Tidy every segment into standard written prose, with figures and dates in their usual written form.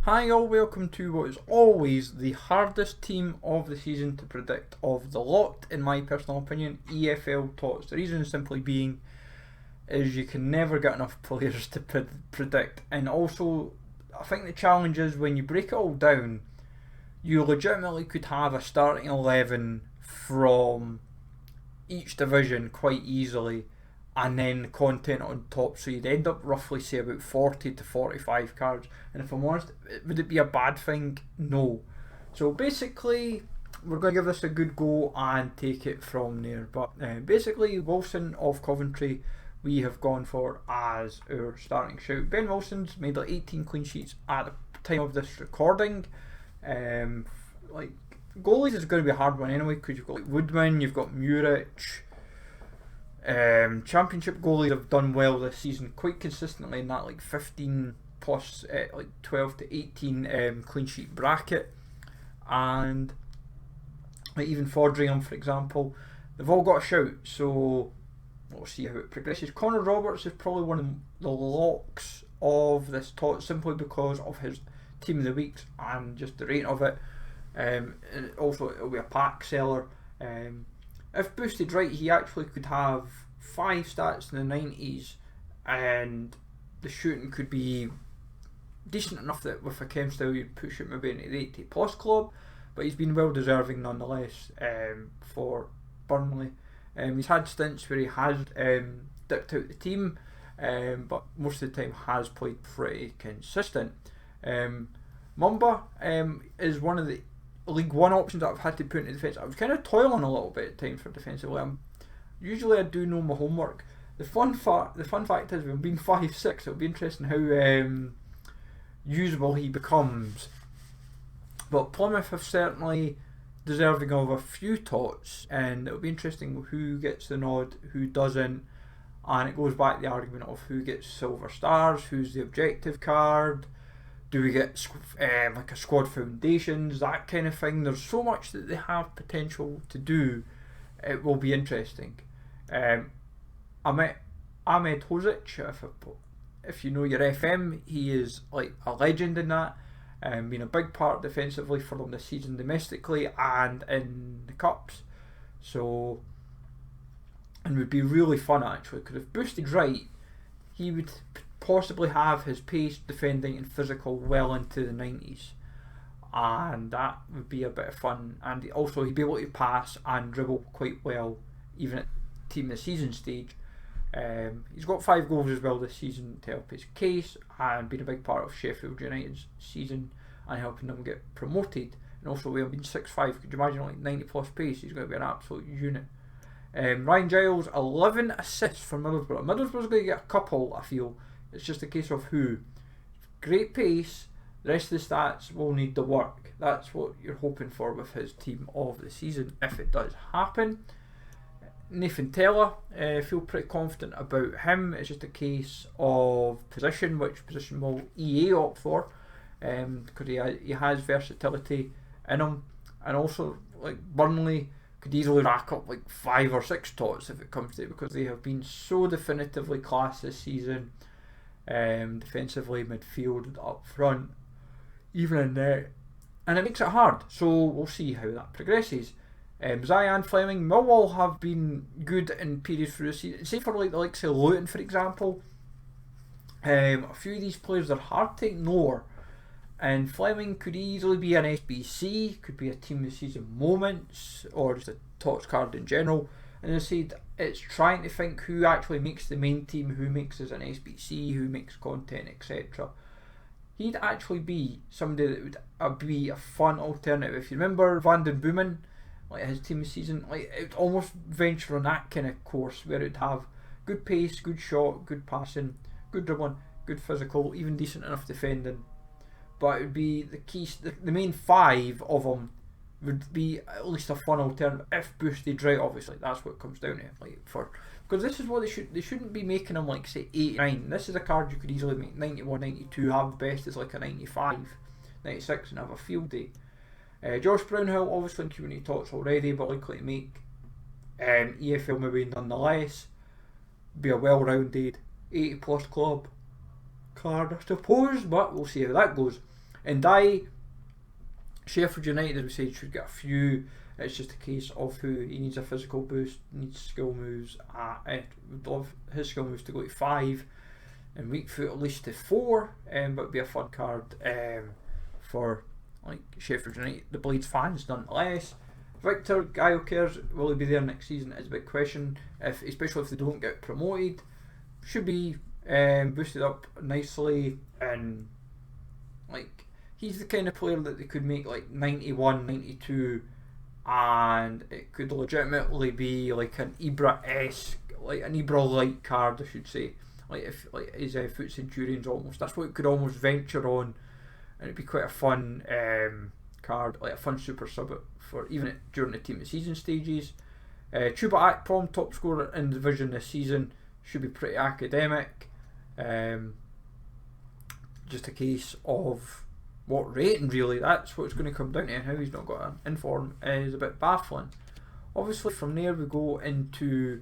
Hi all, welcome to what is always the hardest team of the season to predict of the lot, in my personal opinion, EFL TOTS. The reason simply being is you can never get enough players to predict, and also I think the challenge is when you break it all down, you legitimately could have a starting 11 from each division quite easily, and then content on top, so you'd end up roughly say about 40 to 45 cards. And if I'm honest, would it be a bad thing? No. So basically we're going to give this a good go and take it from there. But basically Wilson of Coventry we have gone for as our starting shout. Ben Wilson's made like 18 clean sheets at the time of this recording. Like goalies is going to be a hard one anyway, because you've got like Woodman, you've got Muric. Championship goalies have done well this season quite consistently in that like 15 plus like 12 to 18 clean sheet bracket, and like even Fordringham for example, they've all got a shout, so we'll see how it progresses. Connor Roberts is probably one of the locks of this TOTS simply because of his team of the weeks and just the rate of it. And also it'll be a pack seller. If boosted right, he actually could have 5 stats in the 90s, and the shooting could be decent enough that with a chem style you'd push it maybe into the 80 plus club, but he's been well deserving nonetheless for Burnley. He's had stints where he has dipped out the team, but most of the time has played pretty consistent. Mumba is one of the League One options that I've had to put into defence. I was kind of toiling a little bit at times for defensively. Usually I do know my homework. The fun fact is, with him being 5'6", it'll be interesting how usable he becomes. But Plymouth have certainly deserving of a few TOTS, and it'll be interesting who gets the nod, who doesn't, and it goes back to the argument of who gets silver stars, who's the objective card. Do we get like a squad foundations, that kind of thing? There's so much that they have potential to do. It will be interesting. Ahmed Hozic, if you know your FM, he is like a legend in that. Been a big part defensively for them this season, domestically and in the cups. So, and would be really fun actually, because if boosted right, he would possibly have his pace, defending and physical well into the 90s, and that would be a bit of fun. And also he'd be able to pass and dribble quite well even at team of the season stage. He's got 5 goals as well this season to help his case, and been a big part of Sheffield United's season and helping them get promoted. And also with him being 6'5", could you imagine like 90 plus pace? He's going to be an absolute unit. Ryan Giles, 11 assists for Middlesbrough. Middlesbrough's going to get a couple, I feel. It's just a case of who. Great pace, the rest of the stats will need the work. That's what you're hoping for with his team of the season, if it does happen. Nathan Tella, feel pretty confident about him. It's just a case of position, which position will EA opt for, because he has versatility in him. And also, like Burnley could easily rack up like 5 or 6 TOTS if it comes to it, because they have been so definitively class this season. Defensively, midfield, up front, even in there, and it makes it hard. So we'll see how that progresses. Zian Fleming, Millwall have been good in periods through the season. Say for like the likes of Luton, for example. A few of these players are hard to ignore, and Fleming could easily be an SBC, could be a team of the season moments, or just a TOTS card in general. And as I said, it's trying to think who actually makes the main team, who makes us an SBC, who makes content, etc. He'd actually be somebody that would be a fun alternative. If you remember Van den Boomen, like his team of the season, like it would almost venture on that kind of course where it'd have good pace, good shot, good passing, good dribbling, good physical, even decent enough defending. But it would be the keys, the main 5 of them would be at least a fun alternative if boosted right. Obviously, that's what it comes down to. Like because this is what they shouldn't be making them like say 89. This is a card you could easily make 91, 92. Have the best is like a 95, 96, and have a field day. Josh Brownhill, obviously in community TOTS already, but likely to make EFL maybe nonetheless. Be a well-rounded 80 plus club card, I suppose, but we'll see how that goes. And Sheffield United, as we said, should get a few. It's just a case of who he needs a physical boost, needs skill moves. Would love his skill moves to go to 5, and weak foot at least to 4. But it'd be a fun card for like Sheffield United, the Blades fans, nonetheless. Victor Gyokeres, will he be there next season? Is a big question. Especially if they don't get promoted, should be boosted up nicely, and like he's the kind of player that they could make like 91, 92, and it could legitimately be like an Ibra-esque, like an Ibra-like card, I should say. Like if like his foot centurions almost. That's what it could almost venture on, and it'd be quite a fun card, like a fun super sub for even during the team of the season stages. Tuba Akpom, top scorer in the division this season, should be pretty academic. Just a case of what rating really, that's what it's going to come down to. How he's not got an inform is a bit baffling. Obviously from there we go into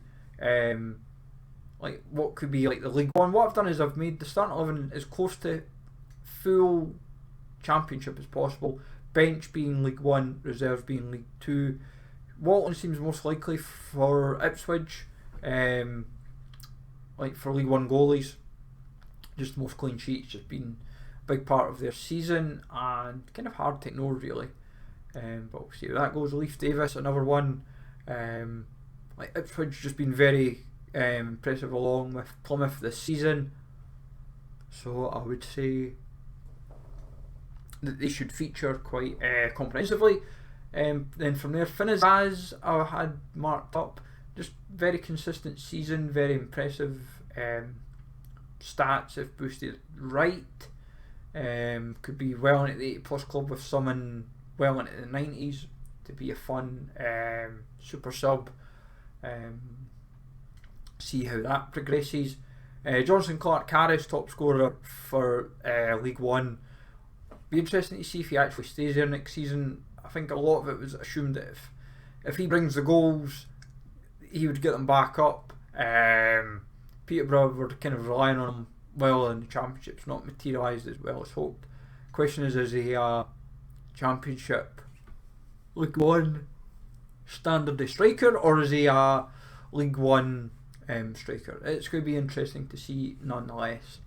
like what could be like the League One. What I've done is I've made the starting 11 as close to full championship as possible, bench being League 1, reserves being League 2. Walton seems most likely for Ipswich, like for League 1 goalies, just the most clean sheets, just been a big part of their season and kind of hard to ignore really. But we'll see how that goes. Leif Davis, another one. Like Ipswich just been very impressive along with Plymouth this season, so I would say that they should feature quite comprehensively. Then from there, Finn's I had marked up, just very consistent season, very impressive stats if boosted right. Could be well into the 80 plus club with someone well into the 90s to be a fun super sub. See how that progresses. Johnson Clarke-Harris, top scorer for League 1. Be interesting to see if he actually stays there next season. I think a lot of it was assumed that if he brings the goals, he would get them back up. Peterborough were kind of relying on him well in the Championship's not materialised as well as hoped. Question is he a Championship League 1 standard striker, or is he a League 1 striker? It's going to be interesting to see nonetheless.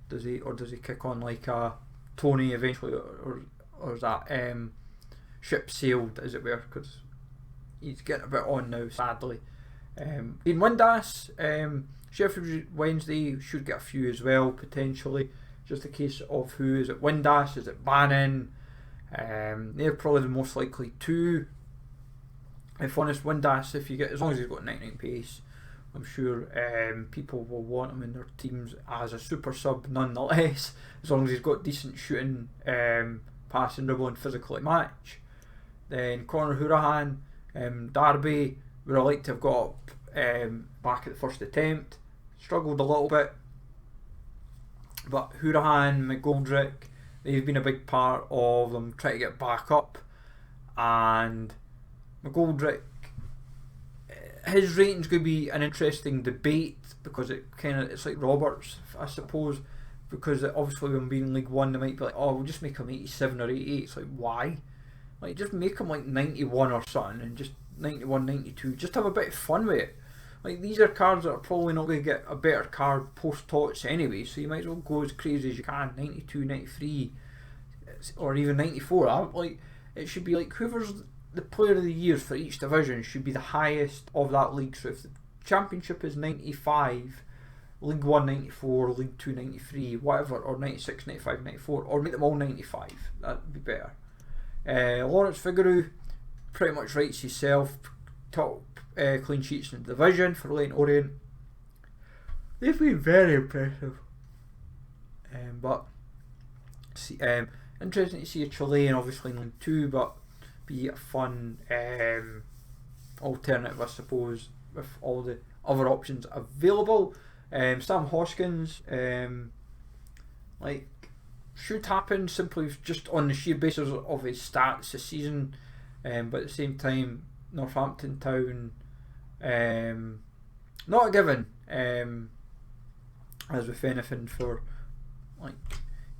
Does he kick on like a Tony eventually, or is that ship sailed, as it were, because he's getting a bit on now, sadly. In Windass, Sheffield Wednesday should get a few as well, potentially. Just a case of who is it. Windass, is it Bannon? They're probably the most likely two. If honest, Windass, if you get, as long as he's got 99 pace, I'm sure people will want him in their teams as a super sub nonetheless, as long as he's got decent shooting, passing, dribbling, physical at match. Then Conor Hourihane, Derby, would I like to have got up back at the first attempt. Struggled a little bit, but Hourihane, McGoldrick, they've been a big part of them trying to get back up. And McGoldrick, his rating's going to be an interesting debate, because it's like Roberts, I suppose, because obviously when being in League 1 they might be like, oh, we'll just make him 87 or 88. It's like, why? Like, just make him like 91 or something, and just 91, 92, just have a bit of fun with it. Like, these are cards that are probably not going to get a better card post TOTS anyway, so you might as well go as crazy as you can. 92, 93, or even 94. Like, it should be like whoever's the player of the year for each division should be the highest of that league. So if the Championship is 95, League 1 94, League 2 93, whatever, or 96, 95, 94, or make them all 95, that would be better. Lawrence Figueroa pretty much writes himself, top clean sheets in the division for Leyton Orient. They've been very impressive, but interesting to see a Chilean obviously in League 2, but be a fun alternative, I suppose, with all the other options available. Sam Hoskins, like, should happen simply just on the sheer basis of his stats this season, but at the same time, Northampton Town, not a given, as with anything for like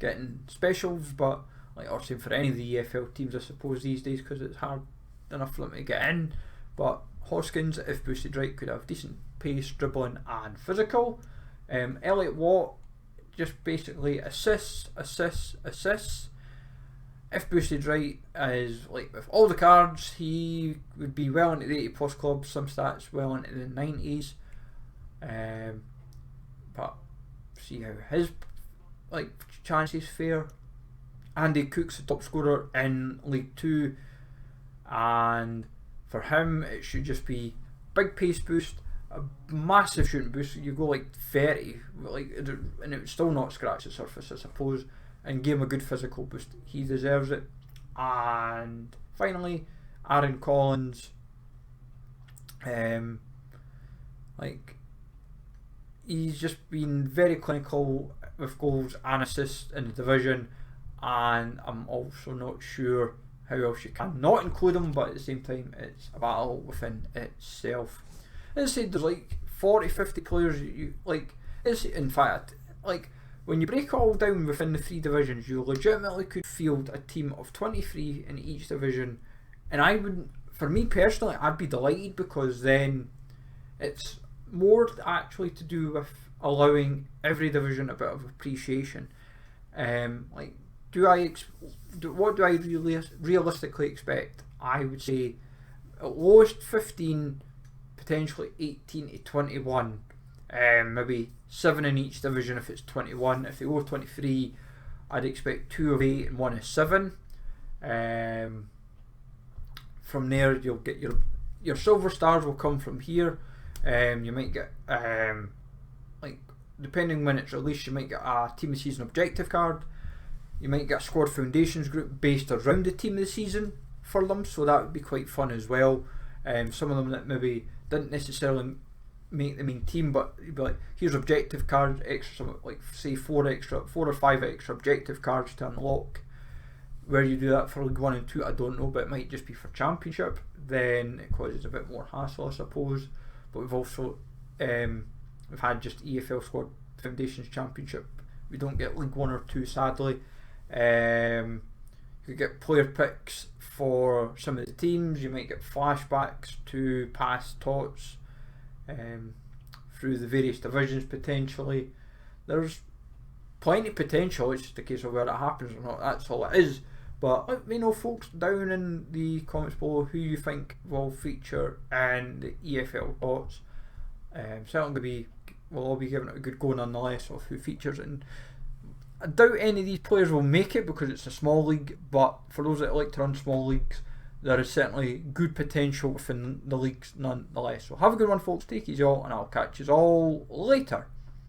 getting specials, but like, or same for any of the EFL teams, I suppose, these days, because it's hard enough for them to get in. But Hoskins, if boosted right, could have decent pace, dribbling and physical. Elliot Watt, just basically assists. If boosted right, is like with all the cards, he would be well into the 80 plus club, some stats well into the 90s. But see how his like chances fare. Andy Cook's the top scorer in League 2, and for him it should just be big pace boost, a massive shooting boost. You go like 30, like, and it would still not scratch the surface, I suppose, and give him a good physical boost. He deserves it. And finally, Aaron Collins, like, he's just been very clinical with goals and assists in the division, and I'm also not sure how else you can not include him, but at the same time it's a battle within itself. As I said, there's like 40-50 players you like. It's, in fact, like, when you break it all down within the 3 divisions, you legitimately could field a team of 23 in each division, and I would, for me personally, I'd be delighted, because then it's more actually to do with allowing every division a bit of appreciation. Like, what do I realistically expect? I would say at lowest 15, potentially 18 to 21. Maybe 7 in each division if it's 21. If they go 23, I'd expect 2 of 8 and 1 of 7. From there, you'll get your silver stars will come from here. You might get like, depending when it's released, you might get a team of the season objective card. You might get a squad foundations group based around the team of the season for them, so that would be quite fun as well. Some of them that maybe didn't necessarily make the main team, but you'd be like, here's objective cards, extra, like say 4 or 5 extra objective cards to unlock. Where you do that for League 1 and 2, I don't know, but it might just be for Championship. Then it causes a bit more hassle, I suppose. But we've also we've had just EFL Squad Foundations Championship. We don't get League 1 or 2, sadly. You could get player picks for some of the teams. You might get flashbacks to past TOTS through the various divisions potentially. There's plenty of potential. It's just a case of whether it happens or not. That's all it is. But let me know, folks, down in the comments below who you think will feature in the EFL TOTS. Certainly we'll all be giving it a good go nonetheless of who features, and I doubt any of these players will make it because it's a small league, but for those that like to run small leagues, there is certainly good potential within the leagues nonetheless. So have a good one, folks, take it easy all, and I'll catch you all later.